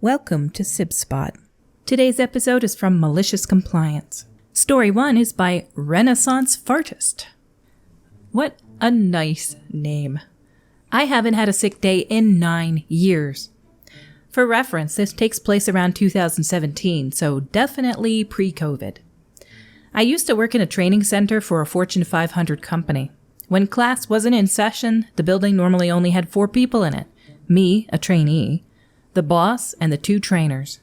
Welcome to Sib Spot. Today's episode is from Malicious Compliance. Story 1 is by Renaissance Fartist. What a nice name. I haven't had a sick day in 9 years. For reference, this takes place around 2017, so definitely pre-COVID. I used to work in a training center for a Fortune 500 company. When class wasn't in session, the building normally only had 4 people in it. Me, a trainee, the boss, and the 2 trainers.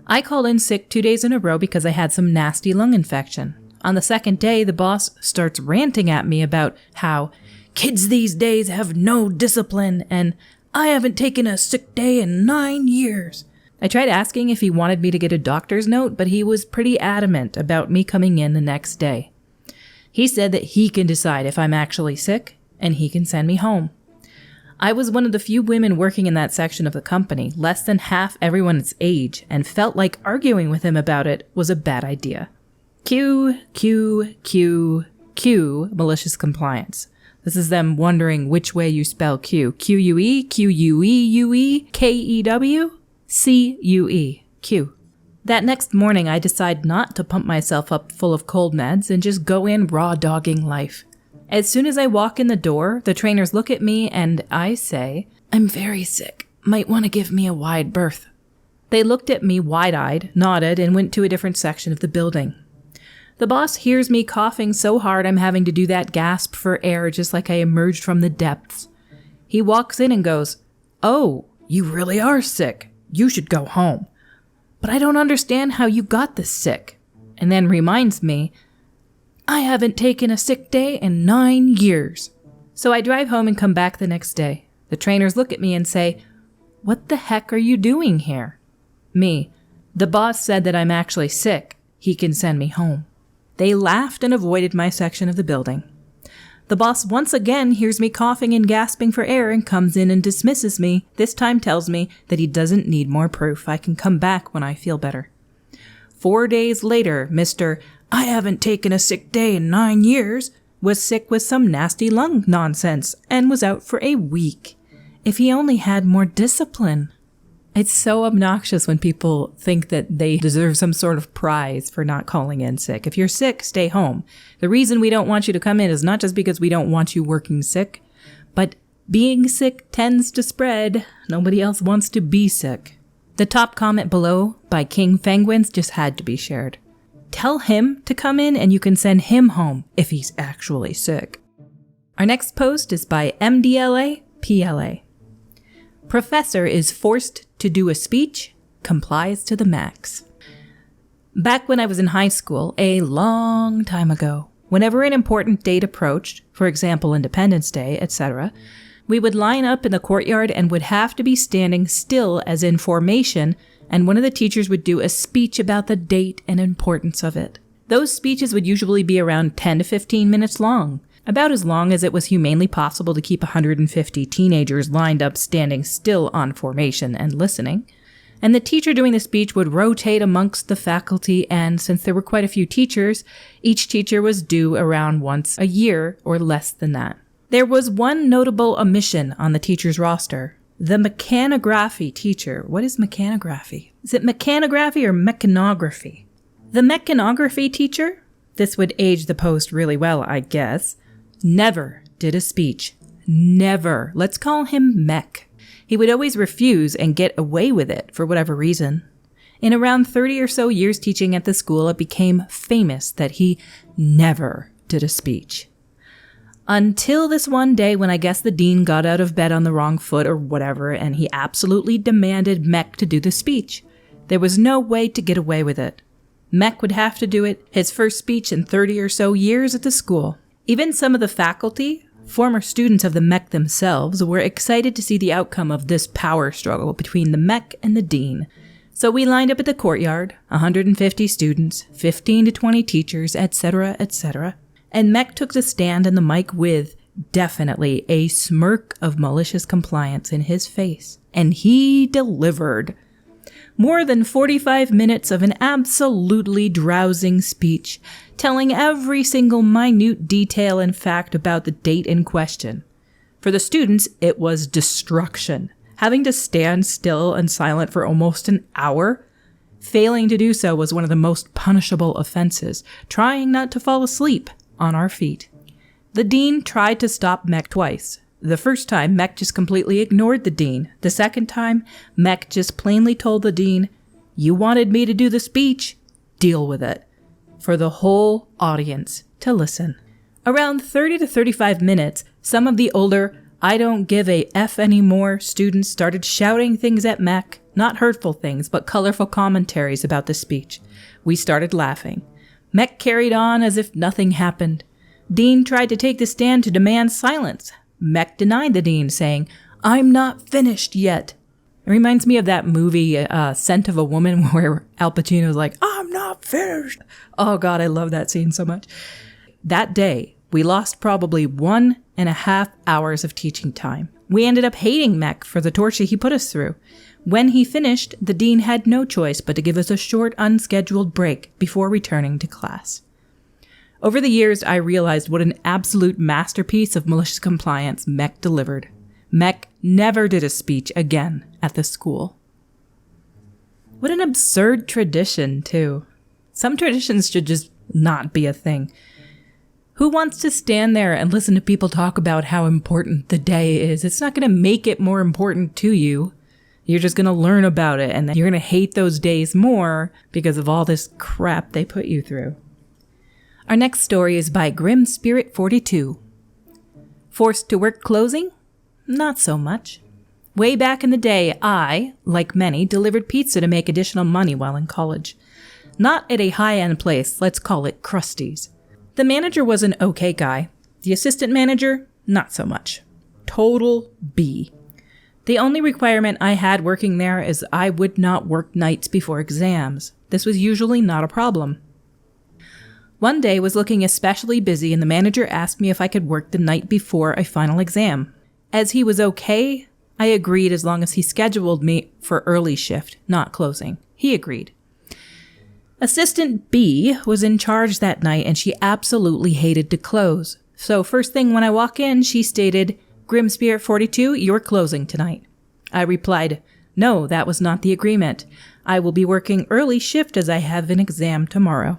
I called in sick 2 days in a row because I had some nasty lung infection. On the second day, the boss starts ranting at me about how kids these days have no discipline and I haven't taken a sick day in 9 years. I tried asking if he wanted me to get a doctor's note, but he was pretty adamant about me coming in the next day. He said that he can decide if I'm actually sick and he can send me home. I was one of the few women working in that section of the company, less than half everyone's age, and felt like arguing with him about it was a bad idea. Q, Malicious Compliance. This is them wondering which way you spell Q. Q-U-E, Q-U-E-U-E, K-E-W, C-U-E, Q. That next morning, I decide not to pump myself up full of cold meds and just go in raw dogging life. As soon as I walk in the door, the trainers look at me and I say, "I'm very sick. Might want to give me a wide berth." They looked at me wide-eyed, nodded, and went to a different section of the building. The boss hears me coughing so hard I'm having to do that gasp for air just like I emerged from the depths. He walks in and goes, "Oh, you really are sick. You should go home. But I don't understand how you got this sick." And then reminds me, I haven't taken a sick day in 9 years. So I drive home and come back the next day. The trainers look at me and say, "What the heck are you doing here?" Me, "The boss said that I'm actually sick. He can send me home." They laughed and avoided my section of the building. The boss once again hears me coughing and gasping for air and comes in and dismisses me. This time tells me that he doesn't need more proof. I can come back when I feel better. 4 days later, Mr. I haven't taken a sick day in 9 years was sick with some nasty lung nonsense and was out for a week. If he only had more discipline. It's so obnoxious when people think that they deserve some sort of prize for not calling in sick. If you're sick, stay home. The reason we don't want you to come in is not just because we don't want you working sick, but being sick tends to spread. Nobody else wants to be sick. The top comment below by King Penguins just had to be shared. Tell him to come in and you can send him home if he's actually sick. Our next post is by MDLA PLA. Professor is forced to do a speech, complies to the max. Back when I was in high school, a long time ago, whenever an important date approached, for example Independence Day, etc., we would line up in the courtyard and would have to be standing still as in formation, and one of the teachers would do a speech about the date and importance of it. Those speeches would usually be around 10 to 15 minutes long, about as long as it was humanly possible to keep 150 teenagers lined up standing still on formation and listening. And the teacher doing the speech would rotate amongst the faculty, and since there were quite a few teachers, each teacher was due around once a year or less than that. There was one notable omission on the teacher's roster. The mechanography teacher. What is mechanography? Is it mechanography or mechanography? The mechanography teacher, this would age the post really well, I guess, never did a speech. Never. Let's call him Mech. He would always refuse and get away with it for whatever reason. In around 30 or so years teaching at the school, it became famous that he never did a speech. Until this one day when I guess the dean got out of bed on the wrong foot or whatever, and he absolutely demanded Mech to do the speech. There was no way to get away with it. Mech would have to do it, his first speech in 30 or so years at the school. Even some of the faculty, former students of the Mech themselves, were excited to see the outcome of this power struggle between the Mech and the dean. So we lined up at the courtyard, 150 students, 15 to 20 teachers, etc., etc., and Mech took the stand and the mic with, definitely, a smirk of malicious compliance in his face. And he delivered. More than 45 minutes of an absolutely drowsing speech, telling every single minute detail and fact about the date in question. For the students, it was destruction. Having to stand still and silent for almost an hour. Failing to do so was one of the most punishable offenses, trying not to fall asleep on our feet. The dean tried to stop Mech twice. The first time, Mech just completely ignored the dean. The second time, Mech just plainly told the dean, "You wanted me to do the speech, deal with it," for the whole audience to listen. Around 30 to 35 minutes, some of the older "I don't give a F anymore" students started shouting things at Mech, not hurtful things, but colorful commentaries about the speech. We started laughing. Mech carried on as if nothing happened. Dean tried to take the stand to demand silence. Mech denied the dean, saying, "I'm not finished yet." It reminds me of that movie, Scent of a Woman, where Al Pacino's like, "I'm not finished." Oh God, I love that scene so much. That day, we lost probably 1.5 hours of teaching time. We ended up hating Mech for the torture he put us through. When he finished, the dean had no choice but to give us a short, unscheduled break before returning to class. Over the years, I realized what an absolute masterpiece of malicious compliance Mech delivered. Mech never did a speech again at the school. What an absurd tradition, too. Some traditions should just not be a thing. Who wants to stand there and listen to people talk about how important the day is? It's not going to make it more important to you. You're just going to learn about it, and then you're going to hate those days more because of all this crap they put you through. Our next story is by Grim Spirit 42. Forced to work closing? Not so much. Way back in the day, I, like many, delivered pizza to make additional money while in college. Not at a high-end place, let's call it Krusty's. The manager was an okay guy. The assistant manager, not so much. Total B. The only requirement I had working there is I would not work nights before exams. This was usually not a problem. One day was looking especially busy and the manager asked me if I could work the night before a final exam. As he was okay, I agreed as long as he scheduled me for early shift, not closing. He agreed. Assistant B was in charge that night and she absolutely hated to close. So first thing when I walk in, she stated, "Grim Spirit 42, you're closing tonight." I replied, "No, that was not the agreement. I will be working early shift as I have an exam tomorrow."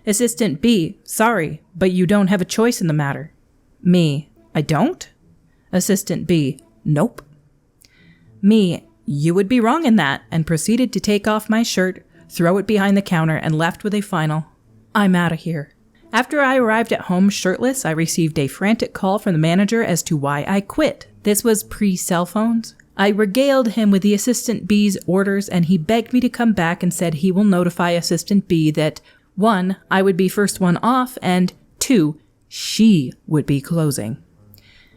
Assistant B, "Sorry, but you don't have a choice in the matter." Me, "I don't?" Assistant B, "Nope." Me, "You would be wrong in that," and proceeded to take off my shirt, throw it behind the counter, and left with a final, "I'm out of here." After I arrived at home shirtless, I received a frantic call from the manager as to why I quit. This was pre-cell phones. I regaled him with the Assistant B's orders, and he begged me to come back and said he will notify Assistant B that 1, I would be first one off, and 2, she would be closing.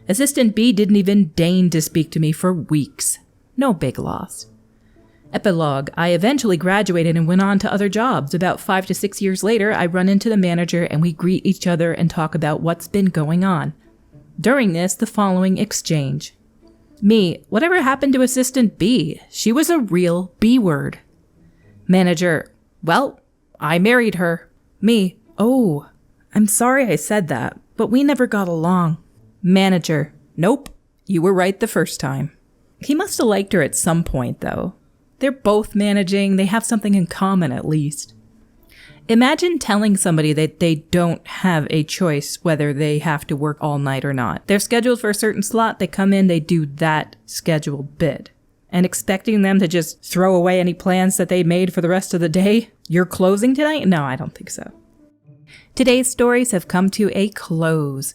Assistant B didn't even deign to speak to me for weeks. No big loss. Epilogue. I eventually graduated and went on to other jobs. About 5 to 6 years later, I run into the manager and we greet each other and talk about what's been going on. During this, the following exchange. Me, "Whatever happened to Assistant B? She was a real B-word." Manager, "Well, I married her." Me, "Oh, I'm sorry I said that, but we never got along." Manager, "Nope, you were right the first time." He must have liked her at some point, though. They're both managing, they have something in common at least. Imagine telling somebody that they don't have a choice whether they have to work all night or not. They're scheduled for a certain slot, they come in, they do that scheduled bit. And expecting them to just throw away any plans that they made for the rest of the day? You're closing tonight? No, I don't think so. Today's stories have come to a close.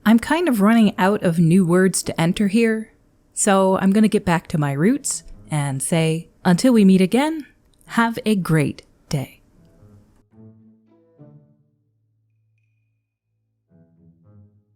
I'm kind of running out of new words to enter here, so I'm going to get back to my roots and say, until we meet again, have a great day.